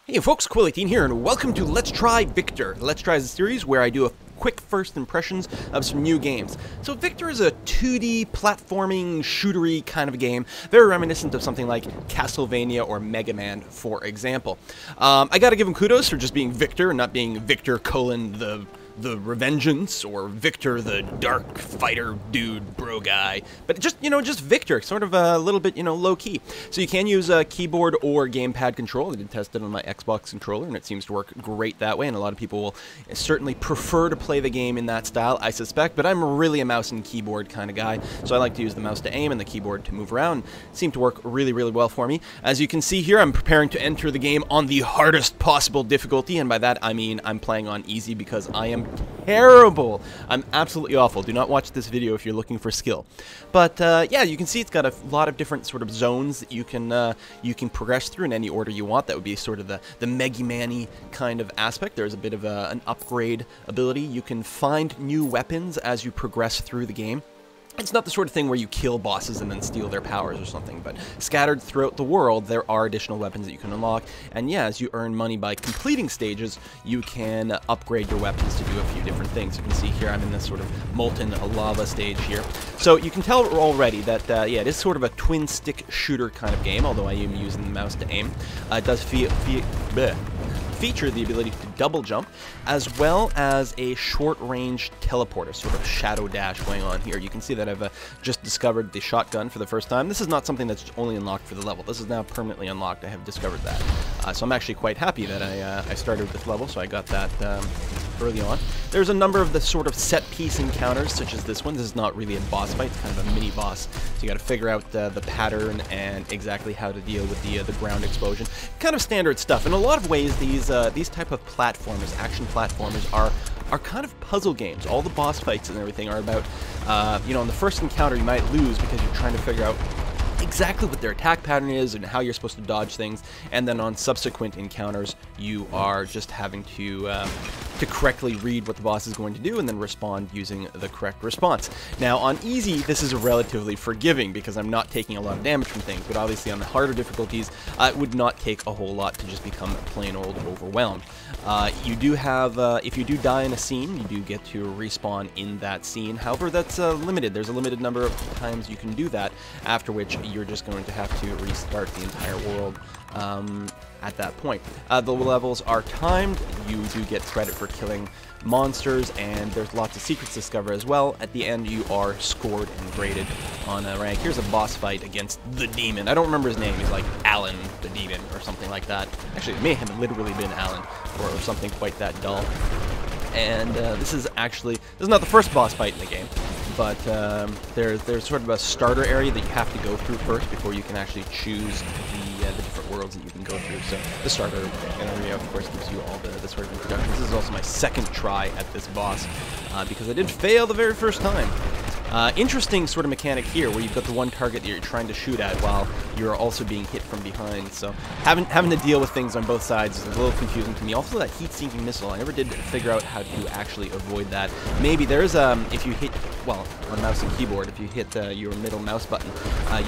Hey folks, Quilly18 here, and welcome to Let's Try Viktor. Let's Try is a series where I do a quick first impressions of some new games. So Viktor is a 2D platforming, shootery kind of a game, very reminiscent of something like Castlevania or Mega Man, for example. I gotta give him kudos for just being Viktor and not being Viktor : the Revengeance, or Viktor the dark fighter dude bro guy, but just Viktor, sort of a little bit low-key. So you can use a keyboard or gamepad control. I did test it on my Xbox controller and it seems to work great that way, and a lot of people will certainly prefer to play the game in that style, I suspect, but I'm really a mouse and keyboard kind of guy, so I like to use the mouse to aim and the keyboard to move around. It seemed to work really well for me. As you can see here, I'm preparing to enter the game on the hardest possible difficulty, and by that I mean I'm playing on easy because I am terrible. I'm absolutely awful. Do not watch this video if you're looking for skill. But yeah, you can see it's got a lot of different sort of zones that you can progress through in any order you want. That would be sort of the Mega Man-y kind of aspect. There's a bit of an upgrade ability. You can find new weapons as you progress through the game. It's not the sort of thing where you kill bosses and then steal their powers or something, but scattered throughout the world, there are additional weapons that you can unlock, and yeah, as you earn money by completing stages, you can upgrade your weapons to do a few different things. You can see here I'm in this sort of molten lava stage here. So you can tell already that, yeah, it is sort of a twin-stick shooter kind of game, although I am using the mouse to aim. It does feature the ability to double jump, as well as a short-range teleporter, sort of shadow dash going on here. You can see that I've just discovered the shotgun for the first time. This is not something that's only unlocked for the level. This is now permanently unlocked. I have discovered that. So I'm actually quite happy that I started with this level, so I got that early on. There's a number of the sort of set-piece encounters, such as this one. This is not really a boss fight, it's kind of a mini-boss. So you gotta figure out the pattern and exactly how to deal with the ground explosion. Kind of standard stuff. In a lot of ways, these type of platformers, action platformers, are kind of puzzle games. All the boss fights and everything are about, in the first encounter you might lose because you're trying to figure out exactly what their attack pattern is and how you're supposed to dodge things, and then on subsequent encounters you are just having to correctly read what the boss is going to do and then respond using the correct response. Now on easy, this is relatively forgiving because I'm not taking a lot of damage from things, but obviously on the harder difficulties it would not take a whole lot to just become plain old overwhelmed. You do have, if you do die in a scene, you do get to respawn in that scene. However, that's limited. There's a limited number of times you can do that, after which you're just going to have to restart the entire world at that point. The levels are timed. You do get credit for killing monsters, and there's lots of secrets to discover as well. At the end, you are scored and graded on a rank. Here's a boss fight against the demon. I don't remember his name. He's like Alan the Demon or something like that. Actually, it may have literally been Alan or something quite that dull. And this is not the first boss fight in the game, but there's sort of a starter area that you have to go through first before you can actually choose the different worlds that you can go through. So the starter area, of course, gives you all the sort of introduction. This is also my second try at this boss because I did fail the very first time. Interesting sort of mechanic here, where you've got the one target that you're trying to shoot at while you're also being hit from behind. So having to deal with things on both sides is a little confusing to me. Also, that heat-seeking missile, I never did figure out how to actually avoid that. Maybe there's if you hit, well, on mouse and keyboard, if you hit your middle mouse button,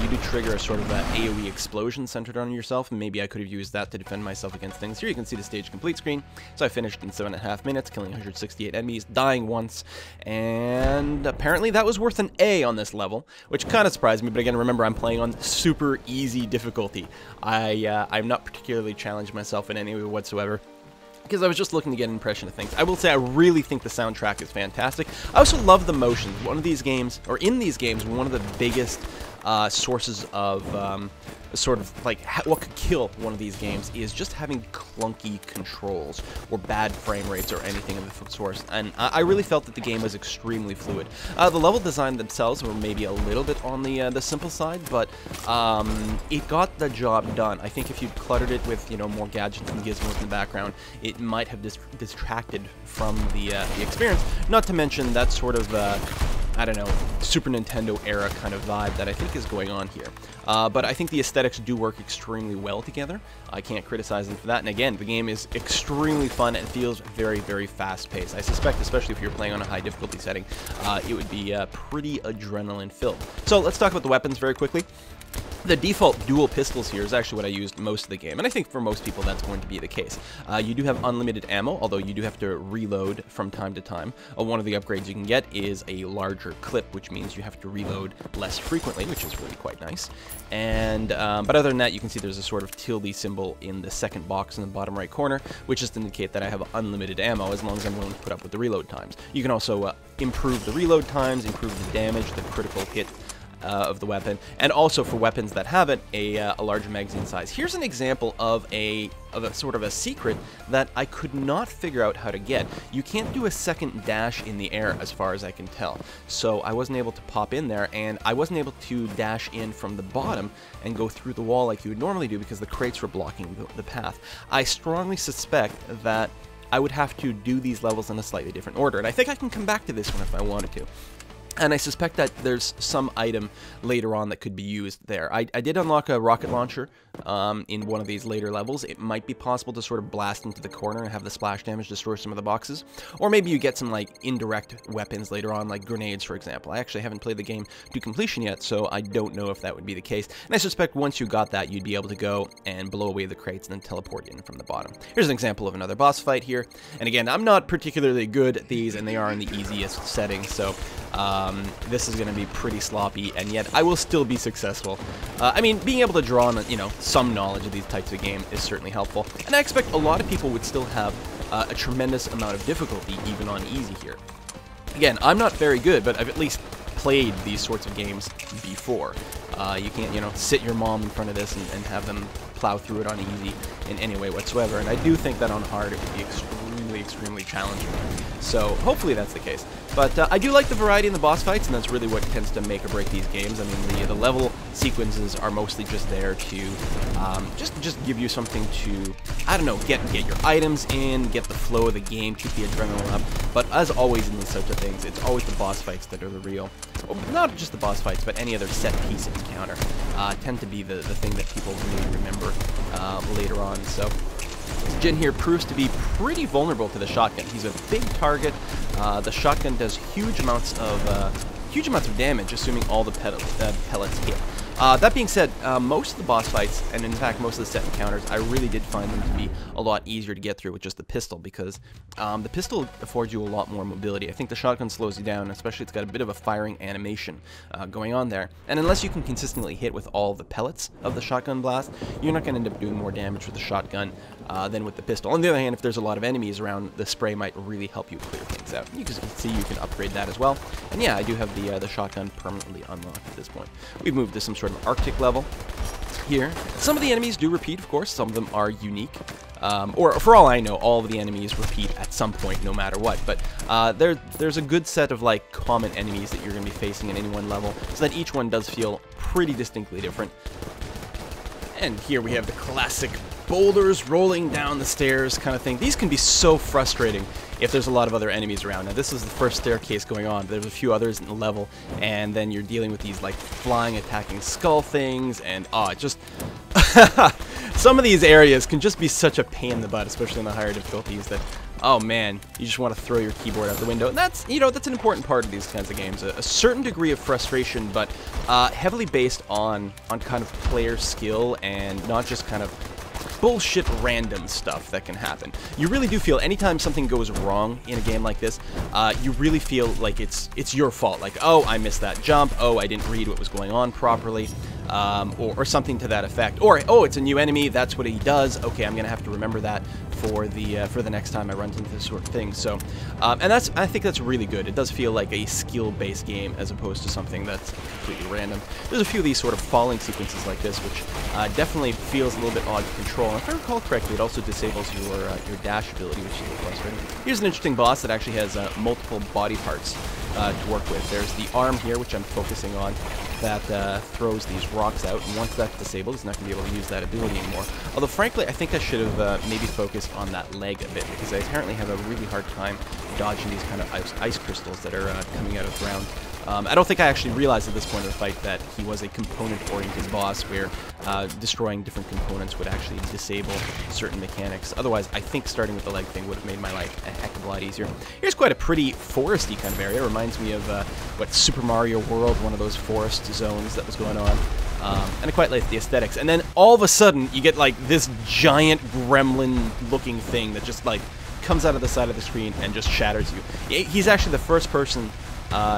you do trigger a sort of AoE explosion centered on yourself, and maybe I could have used that to defend myself against things. Here you can see the stage complete screen. So I finished in 7.5 minutes, killing 168 enemies, dying once, and apparently that was worth an A on this level, which kind of surprised me, but again, remember, I'm playing on super easy difficulty. I'm not particularly challenged myself in any way whatsoever, because I was just looking to get an impression of things. I will say I really think the soundtrack is fantastic. I also love the motion. In these games, one of the biggest sources of sort of like what could kill one of these games is just having clunky controls or bad frame rates or anything of the source, and I really felt that the game was extremely fluid. The level design themselves were maybe a little bit on the simple side, but it got the job done. I think if you'd cluttered it with more gadgets and gizmos in the background, it might have distracted from the experience. Not to mention that sort of I don't know, Super Nintendo era kind of vibe that I think is going on here. But I think the aesthetics do work extremely well together. I can't criticize them for that. And again, the game is extremely fun and feels very fast-paced. I suspect, especially if you're playing on a high difficulty setting, it would be pretty adrenaline-filled. So let's talk about the weapons very quickly. The default dual pistols here is actually what I used most of the game, and I think for most people that's going to be the case. You do have unlimited ammo, although you do have to reload from time to time. One of the upgrades you can get is a larger clip, which means you have to reload less frequently, which is really quite nice. And but other than that, you can see there's a sort of tilde symbol in the second box in the bottom right corner, which just indicate that I have unlimited ammo as long as I'm willing to put up with the reload times. You can also improve the reload times, improve the damage, the critical hit of the weapon, and also for weapons that have it, a larger magazine size. Here's an example of a sort of a secret that I could not figure out how to get. You can't do a second dash in the air as far as I can tell, so I wasn't able to pop in there, and I wasn't able to dash in from the bottom and go through the wall like you would normally do because the crates were blocking the path. I strongly suspect that I would have to do these levels in a slightly different order, and I think I can come back to this one if I wanted to. And I suspect that there's some item later on that could be used there. I did unlock a rocket launcher in one of these later levels. It might be possible to sort of blast into the corner and have the splash damage destroy some of the boxes. Or maybe you get some like indirect weapons later on, like grenades, for example. I actually haven't played the game to completion yet, so I don't know if that would be the case. And I suspect once you got that, you'd be able to go and blow away the crates and then teleport in from the bottom. Here's an example of another boss fight here. And again, I'm not particularly good at these, and they are in the easiest setting, so this is going to be pretty sloppy, and yet I will still be successful. I mean, being able to draw on, some knowledge of these types of games is certainly helpful, and I expect a lot of people would still have a tremendous amount of difficulty even on easy here. Again, I'm not very good, but I've at least played these sorts of games before. You can't, sit your mom in front of this and have them plow through it on easy in any way whatsoever, and I do think that on hard it would be extremely challenging. So hopefully that's the case. But I do like the variety in the boss fights, and that's really what tends to make or break these games. I mean, the level sequences are mostly just there to just give you something to, I don't know, get your items in, get the flow of the game, keep the adrenaline up. But as always in these sorts of things, it's always the boss fights that are the real, well, not just the boss fights, but any other set piece encounter tend to be the thing that people really remember later on. So Jin here proves to be pretty vulnerable to the shotgun. He's a big target. The shotgun does huge amounts of damage, assuming all the pellets hit. That being said, most of the boss fights, and in fact most of the set encounters, I really did find them to be a lot easier to get through with just the pistol, because the pistol affords you a lot more mobility. I think the shotgun slows you down, especially it's got a bit of a firing animation going on there. And unless you can consistently hit with all the pellets of the shotgun blast, you're not going to end up doing more damage with the shotgun than with the pistol. On the other hand, if there's a lot of enemies around, the spray might really help you clear things out. You can see you can upgrade that as well. And yeah, I do have the shotgun permanently unlocked at this point. We've moved to some sort of Arctic level here. Some of the enemies do repeat, of course. Some of them are unique. Or for all I know, all of the enemies repeat at some point, no matter what. But there's a good set of like common enemies that you're going to be facing in any one level, so that each one does feel pretty distinctly different. And here we have the classic boulders rolling down the stairs kind of thing. These can be so frustrating if there's a lot of other enemies around. Now, this is the first staircase going on. There's a few others in the level, and then you're dealing with these like flying, attacking skull things, and just some of these areas can just be such a pain in the butt, especially in the higher difficulties, that oh man, you just want to throw your keyboard out the window. And that's, that's an important part of these kinds of games. A certain degree of frustration, but heavily based on kind of player skill and not just kind of bullshit random stuff that can happen. You really do feel anytime something goes wrong in a game like this, you really feel like it's your fault. Like, oh, I missed that jump. Oh, I didn't read what was going on properly. Or something to that effect. Or, oh, it's a new enemy, that's what he does. Okay, I'm gonna have to remember that for the next time I run into this sort of thing. So, and I think that's really good. It does feel like a skill-based game as opposed to something that's completely random. There's a few of these sort of falling sequences like this, which definitely feels a little bit odd to control. And if I recall correctly, it also disables your dash ability, which is a little frustrating. Here's an interesting boss that actually has multiple body parts to work with. There's the arm here, which I'm focusing on, that throws these rocks out, and once that's disabled, it's not going to be able to use that ability anymore. Although, frankly, I think I should have maybe focused on that leg a bit, because I apparently have a really hard time dodging these kind of ice crystals that are coming out of the ground. I don't think I actually realized at this point of the fight that he was a component-oriented boss where destroying different components would actually disable certain mechanics. Otherwise, I think starting with the leg thing would have made my life a heck of a lot easier. Here's quite a pretty foresty kind of area. It reminds me of what, Super Mario World, one of those forest zones that was going on. and I quite like the aesthetics. And then all of a sudden, you get like this giant gremlin-looking thing that just like comes out of the side of the screen and just shatters you. He's actually the first person.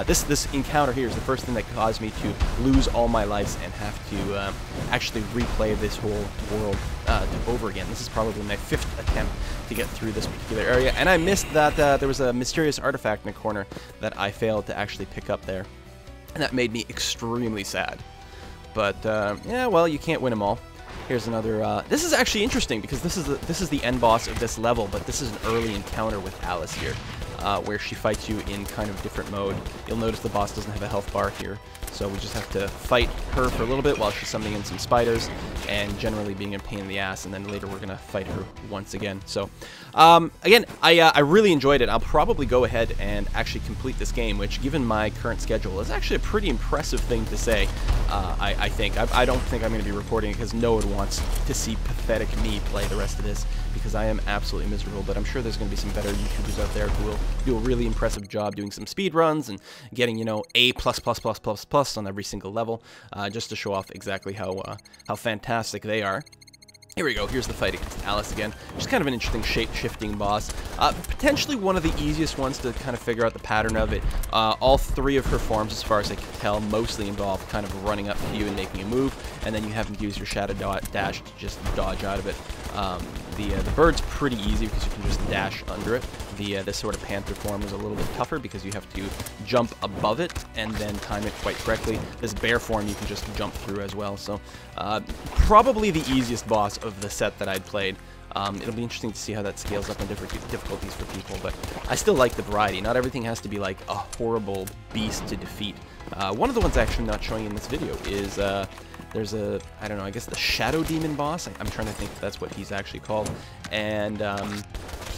This encounter here is the first thing that caused me to lose all my lives and have to actually replay this whole world over again. This is probably my 5th attempt to get through this particular area, and I missed that there was a mysterious artifact in the corner that I failed to actually pick up there, and that made me extremely sad. But yeah, well, you can't win them all. Here's another. This is actually interesting because this is the end boss of this level, but this is an early encounter with Alice here. Where she fights you in kind of different mode. You'll notice the boss doesn't have a health bar here, so we just have to fight her for a little bit while she's summoning in some spiders and generally being a pain in the ass, and then later we're going to fight her once again. So, again, I really enjoyed it. I'll probably go ahead and actually complete this game, which, given my current schedule, is actually a pretty impressive thing to say, I think. I don't think I'm going to be recording it because no one wants to see pathetic me play the rest of this, because I am absolutely miserable, but I'm sure there's going to be some better YouTubers out there who will do a really impressive job doing some speed runs and getting, you know, A+++++ on every single level, just to show off exactly how fantastic they are. Here we go, here's the fight against Alice again. Just kind of an interesting shape-shifting boss. Potentially one of the easiest ones to kind of figure out the pattern of it. All 3 of her forms, as far as I can tell, mostly involve kind of running up to you and making a move, and then you have to use your shadow dash to just dodge out of it. The bird's pretty easy because you can just dash under it. This sort of panther form is a little bit tougher because you have to jump above it and then time it quite correctly. This bear form you can just jump through as well. So probably the easiest boss of the set that I'd played. It'll be interesting to see how that scales up on different difficulties for people, but I still like the variety. Not everything has to be like a horrible beast to defeat. One of the ones actually not showing in this video is there's a, I don't know, I guess the Shadow Demon boss. I'm trying to think if that's what he's actually called. And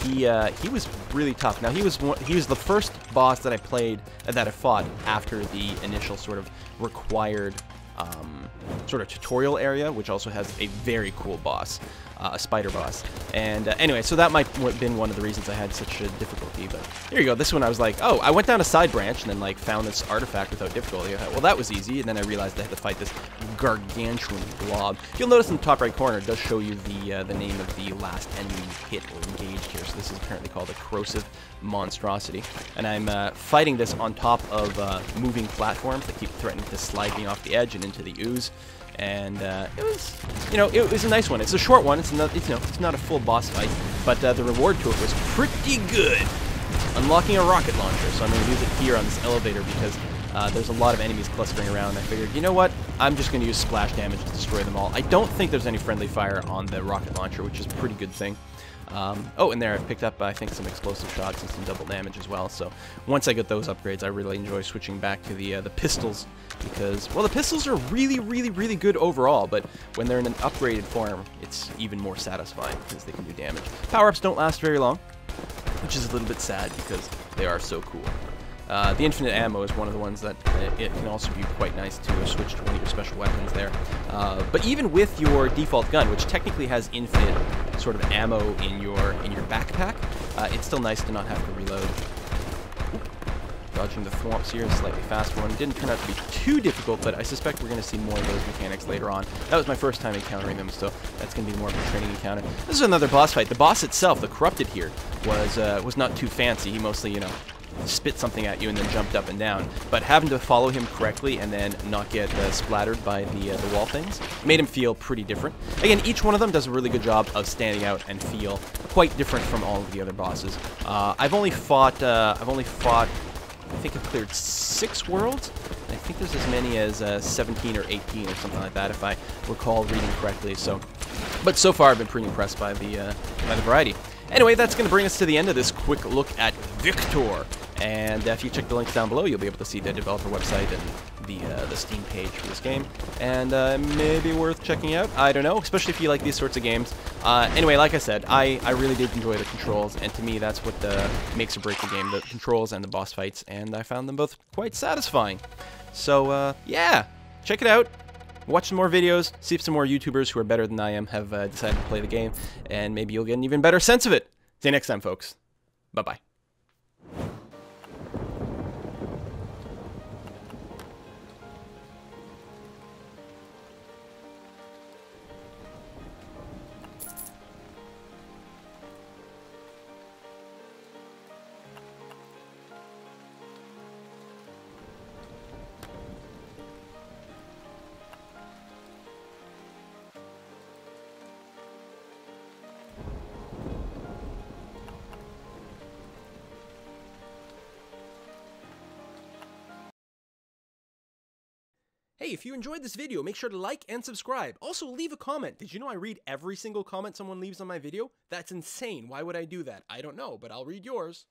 he was really tough. Now he was the first boss that I played, that I fought after the initial sort of required sort of tutorial area, which also has a very cool boss, a spider boss. And anyway, so that might have been one of the reasons I had such a difficulty. But here you go. This one I was like, oh, I went down a side branch and then like found this artifact without difficulty. I thought, well, that was easy. And then I realized I had to fight this gargantuan blob. You'll notice in the top right corner it does show you the name of the last enemy hit or engaged here. So this is apparently called a Corrosive Monstrosity. And I'm fighting this on top of moving platforms that keep threatening to slide me off the edge and into the ooze. And it was, you know, it was a nice one. It's a short one. It's not, it's not a full boss fight, but the reward to it was pretty good. Unlocking a rocket launcher, so I'm going to use it here on this elevator because there's a lot of enemies clustering around. I figured, you know what? I'm just going to use splash damage to destroy them all. I don't think there's any friendly fire on the rocket launcher, which is a pretty good thing. Oh, and there I've picked up, I think, some explosive shots and some double damage as well. So once I get those upgrades, I really enjoy switching back to the pistols because, well, the pistols are really, really, really good overall, but when they're in an upgraded form, it's even more satisfying because they can do damage. Power-ups don't last very long, which is a little bit sad because they are so cool. The infinite ammo is one of the ones that it can also be quite nice to switch to one of your special weapons there. But even with your default gun, which technically has infinite sort of ammo in your backpack, it's still nice to not have to reload. Dodging the thwomps here is a slightly faster one. Didn't turn out to be too difficult, but I suspect we're going to see more of those mechanics later on. That was my first time encountering them, so that's going to be more of a training encounter. This is another boss fight. The boss itself, the Corrupted here, was not too fancy. He mostly, you know, spit something at you and then jumped up and down, but having to follow him correctly and then not get splattered by the wall things made him feel pretty different. Again, each one of them does a really good job of standing out and feel quite different from all of the other bosses. I've only fought, I think I've cleared 6 worlds. I think there's as many as 17 or 18 or something like that, if I recall reading correctly. So, but so far I've been pretty impressed by the variety. Anyway, that's going to bring us to the end of this quick look at Viktor. And if you check the links down below, you'll be able to see the developer website and the Steam page for this game. And maybe worth checking out. I don't know, especially if you like these sorts of games. Anyway, like I said, I really did enjoy the controls, and to me that's what makes or breaks the game, the controls and the boss fights, and I found them both quite satisfying. So, yeah, check it out. Watch some more videos, see if some more YouTubers who are better than I am have decided to play the game, and maybe you'll get an even better sense of it. See you next time, folks. Bye-bye. Hey, if you enjoyed this video, make sure to like and subscribe. Also, leave a comment. Did you know I read every single comment someone leaves on my video? That's insane. Why would I do that? I don't know, but I'll read yours.